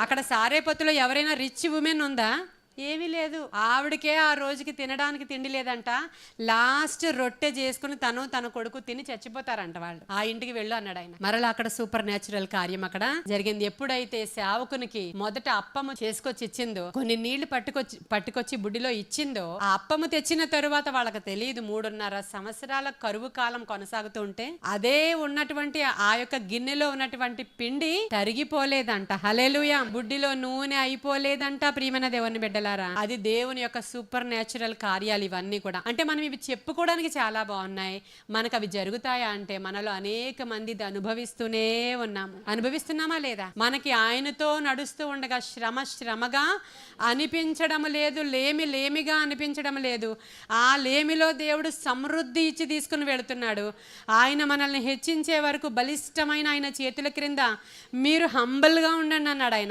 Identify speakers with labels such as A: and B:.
A: అక్కడ సారేపత్తులో ఎవరైనా rich women ఉందా? ఏమీ లేదు. ఆవిడకే ఆ రోజుకి తినడానికి తిండి లేదంట. లాస్ట్ రొట్టె చేసుకుని తన కొడుకు తిని చచ్చిపోతారంట వాళ్ళు. ఆ ఇంటికి వెళ్ళు అన్నాడు ఆయన. మరలా అక్కడ సూపర్ న్యాచురల్ కార్యం అక్కడ జరిగింది. ఎప్పుడైతే సేవకునికి మొదట అప్పము చేసుకొచ్చి ఇచ్చిందో, కొన్ని నీళ్లు పట్టుకొచ్చి బుడ్డిలో ఇచ్చిందో, ఆ అప్పము తెచ్చిన తరువాత వాళ్ళకి తెలియదు 3.5 సంవత్సరాల కరువు కాలం కొనసాగుతూ ఉంటే అదే ఉన్నటువంటి ఆ యొక్క గిన్నెలో ఉన్నటువంటి పిండి తరిగిపోలేదంట. హల్లెలూయా. బుడ్డిలో నూనె అయిపోలేదంట. ప్రియమైన దేవుని బిడ్డల, అది దేవుని యొక్క సూపర్ న్యాచురల్ కార్యాలు ఇవన్నీ కూడా. అంటే మనం ఇవి చెప్పుకోవడానికి చాలా బాగున్నాయి, మనకు అవి జరుగుతాయా అంటే మనలో అనేక మంది అనుభవిస్తూనే అనుభవిస్తున్నామా లేదా? మనకి ఆయనతో నడుస్తూ ఉండగా శ్రమగా అనిపించడం లేదు, లేమిగా అనిపించడం లేదు. ఆ లేమిలో దేవుడు సమృద్ధి ఇచ్చి తీసుకుని వెళుతున్నాడు. ఆయన మనల్ని హెచ్చించే వరకు బలిష్టమైన ఆయన చేతుల క్రింద మీరు హంబల్గా ఉండండి అన్నాడు ఆయన.